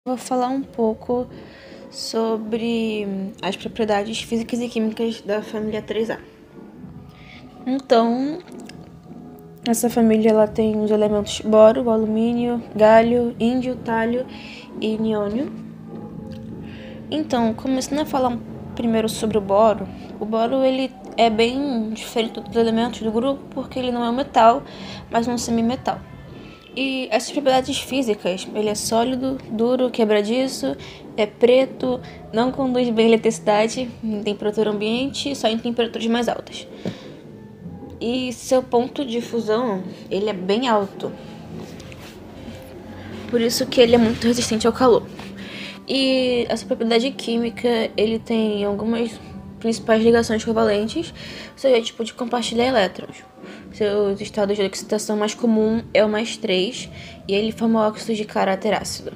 Vou falar um pouco sobre as propriedades físicas e químicas da família 3A. Então, essa família ela tem os elementos boro, alumínio, galho, índio, talho e niônio. Então, começando a falar primeiro sobre o boro ele é bem diferente dos elementos do grupo porque ele não é um metal, mas um semimetal. E essas propriedades físicas, ele é sólido, duro, quebradiço, é preto, não conduz bem eletricidade em temperatura ambiente, só em temperaturas mais altas. E seu ponto de fusão, ele é bem alto. Por isso que ele é muito resistente ao calor. E essa propriedade química, ele tem algumas principais ligações covalentes, ou seja, tipo de compartilhar elétrons. Seus estados de oxidação mais comum é o +3 e ele forma óxidos de caráter ácido.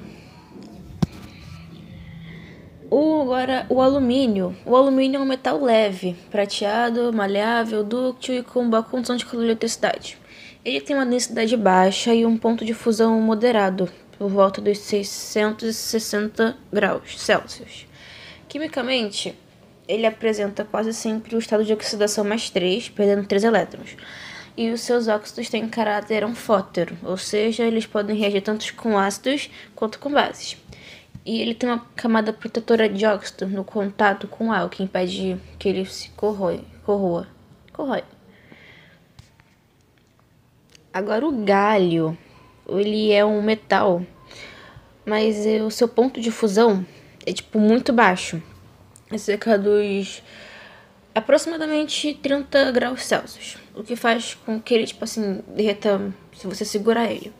Agora, o alumínio. O alumínio é um metal leve, prateado, maleável, dúctil e com boa condução de calor e eletricidade. Ele tem uma densidade baixa e um ponto de fusão moderado, por volta dos 660 graus Celsius. Quimicamente, ele apresenta quase sempre o estado de oxidação +3, perdendo 3 elétrons. E os seus óxidos têm caráter anfótero, ou seja, eles podem reagir tanto com ácidos quanto com bases. E ele tem uma camada protetora de óxido no contato com ar, o que impede que ele se corroa. Agora o galho, ele é um metal, mas o seu ponto de fusão é muito baixo. É cerca dos aproximadamente 30 graus Celsius, o que faz com que ele derreta se você segurar ele.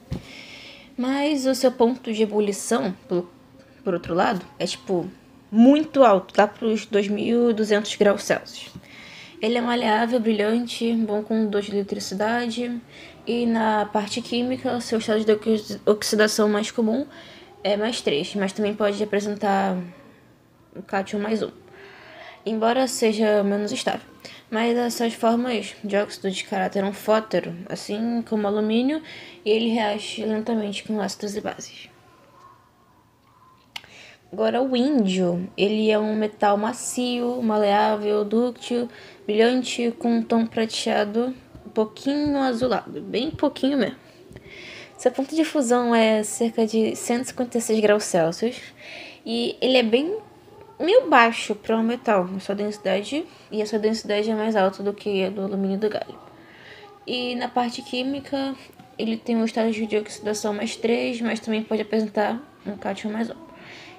Mas o seu ponto de ebulição, por outro lado, é muito alto, lá para os 2.200 graus Celsius. Ele é maleável, brilhante, bom condutor de eletricidade e na parte química, o seu estado de oxidação mais comum é +3, mas também pode apresentar o cátion +1, embora seja menos estável. Mas essas formas de óxido de caráter anfótero, assim como o alumínio, ele reage lentamente com ácidos e bases. Agora o índio, ele é um metal macio, maleável, dúctil, brilhante, com um tom prateado, um pouquinho azulado, bem pouquinho mesmo. Seu ponto de fusão é cerca de 156 graus Celsius e ele é meio baixo para um metal, a sua densidade é mais alta do que a do alumínio e do galho. E na parte química, ele tem um estado de oxidação +3, mas também pode apresentar um cátion +1,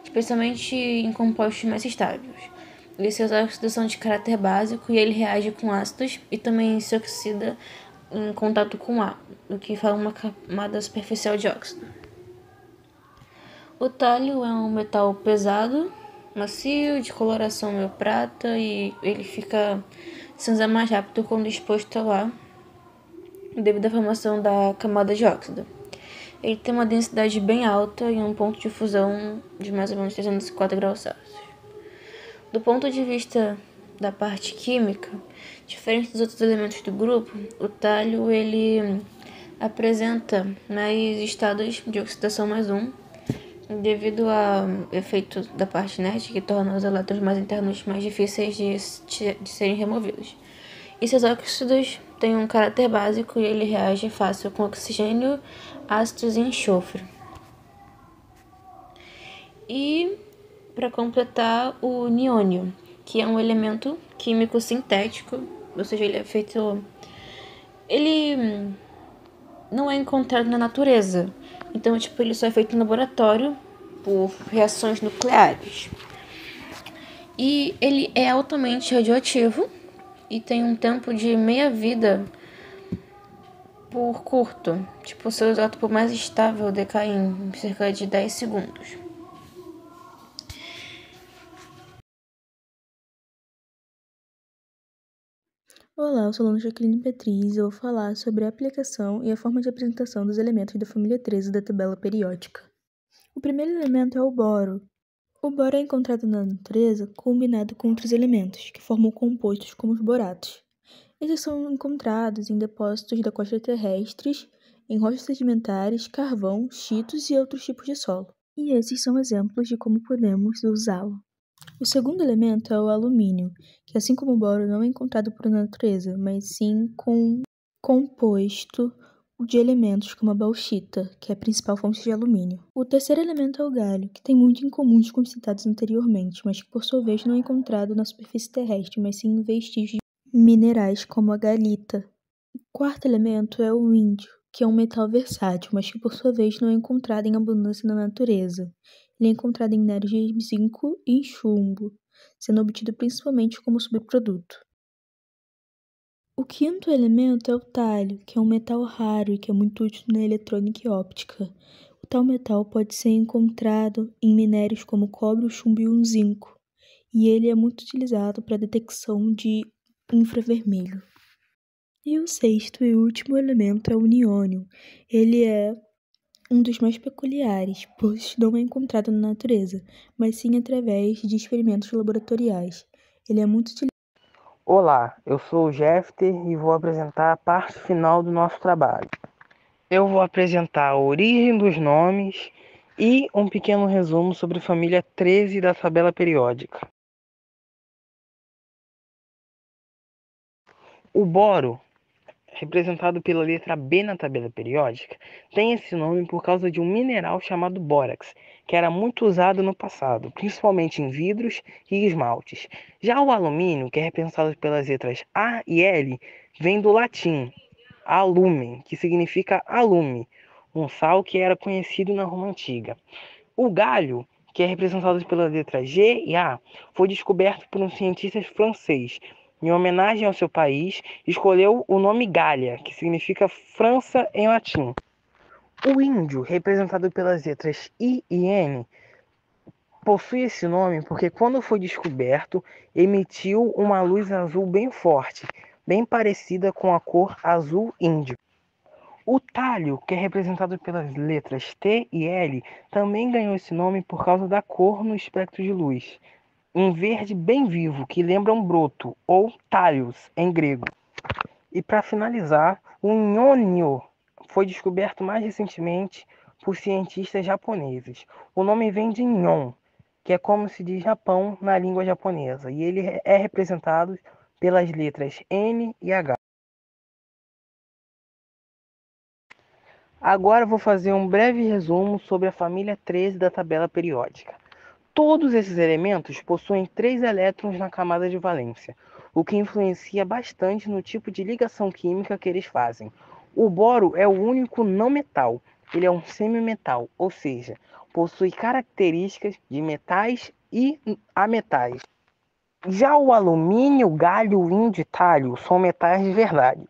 especialmente em compostos mais estáveis. E seus óxidos são de caráter básico e ele reage com ácidos e também se oxida em contato com ar, o que forma uma camada superficial de óxido. O talho é um metal pesado, macio, de coloração meio prata e ele fica cinza mais rápido quando exposto ao ar, devido à formação da camada de óxido. Ele tem uma densidade bem alta e um ponto de fusão de mais ou menos 304 graus Celsius. Do ponto de vista da parte química, diferente dos outros elementos do grupo, o talho ele apresenta mais estados de oxidação +1, devido ao efeito da parte inerte que torna os elétrons mais internos mais difíceis de serem removidos. E seus óxidos têm um caráter básico e ele reage fácil com oxigênio, ácidos e enxofre. E, para completar, o niônio, que é um elemento químico sintético, ou seja, ele não é encontrado na natureza. Então, ele só é feito no laboratório por reações nucleares. E ele é altamente radioativo e tem um tempo de meia-vida por curto. O seu isótopo mais estável decai em cerca de 10 segundos. Olá, eu sou a aluna Jaqueline Petris e eu vou falar sobre a aplicação e a forma de apresentação dos elementos da família 13 da tabela periódica. O primeiro elemento é o boro. O boro é encontrado na natureza combinado com outros elementos, que formam compostos como os boratos. Eles são encontrados em depósitos da costa terrestres, em rochas sedimentares, carvão, xitos e outros tipos de solo. E esses são exemplos de como podemos usá-lo. O segundo elemento é o alumínio, que assim como o boro não é encontrado por natureza, mas sim composto de elementos como a bauxita, que é a principal fonte de alumínio. O terceiro elemento é o galho, que tem muito em comum com os citados anteriormente, mas que por sua vez não é encontrado na superfície terrestre, mas sim em vestígios minerais como a galita. O quarto elemento é o índio, que é um metal versátil, mas que por sua vez não é encontrado em abundância na natureza. Ele é encontrado em minérios de zinco e chumbo, sendo obtido principalmente como subproduto. O quinto elemento é o talho, que é um metal raro e que é muito útil na eletrônica e óptica. O tal metal pode ser encontrado em minérios como o cobre, o chumbo e o zinco, e ele é muito utilizado para a detecção de infravermelho. E o sexto e último elemento é o niônio. Ele é um dos mais peculiares, pois não é encontrado na natureza, mas sim através de experimentos laboratoriais. Ele é muito utilizado. Olá, eu sou o Jeffter e vou apresentar a parte final do nosso trabalho. Eu vou apresentar a origem dos nomes e um pequeno resumo sobre a família 13 da tabela periódica. O boro, representado pela letra B na tabela periódica, tem esse nome por causa de um mineral chamado bórax, que era muito usado no passado, principalmente em vidros e esmaltes. Já o alumínio, que é representado pelas letras A e L, vem do latim alumen, que significa alume, um sal que era conhecido na Roma Antiga. O galho, que é representado pelas letras G e A, foi descoberto por um cientista francês. Em homenagem ao seu país, escolheu o nome Gália, que significa França em latim. O índio, representado pelas letras I e N, possui esse nome porque quando foi descoberto, emitiu uma luz azul bem forte, bem parecida com a cor azul índio. O talho, que é representado pelas letras T e L, também ganhou esse nome por causa da cor no espectro de luz, um verde bem vivo que lembra um broto, ou talhos em grego. E para finalizar, o nhônio foi descoberto mais recentemente por cientistas japoneses. O nome vem de nhon, que é como se diz Japão na língua japonesa, e ele é representado pelas letras N e H. Agora vou fazer um breve resumo sobre a família 13 da tabela periódica. Todos esses elementos possuem 3 elétrons na camada de valência, o que influencia bastante no tipo de ligação química que eles fazem. O boro é o único não metal, ele é um semimetal, ou seja, possui características de metais e ametais. Já o alumínio, galho, índio e talho são metais de verdade,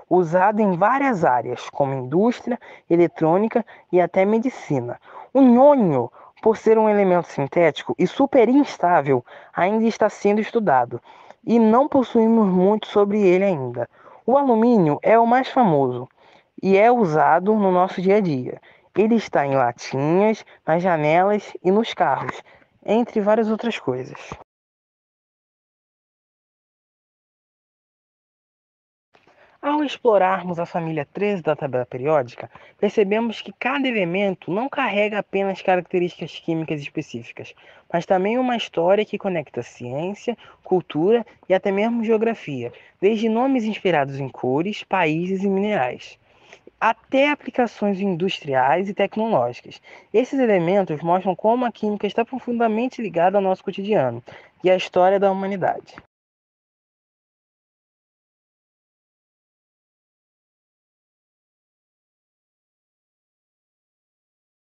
usados em várias áreas, como indústria, eletrônica e até medicina. O nhônio, por ser um elemento sintético e super instável, ainda está sendo estudado, e não possuímos muito sobre ele ainda. O alumínio é o mais famoso e é usado no nosso dia a dia. Ele está em latinhas, nas janelas e nos carros, entre várias outras coisas. Ao explorarmos a família 13 da tabela periódica, percebemos que cada elemento não carrega apenas características químicas específicas, mas também uma história que conecta ciência, cultura e até mesmo geografia, desde nomes inspirados em cores, países e minerais, até aplicações industriais e tecnológicas. Esses elementos mostram como a química está profundamente ligada ao nosso cotidiano e à história da humanidade.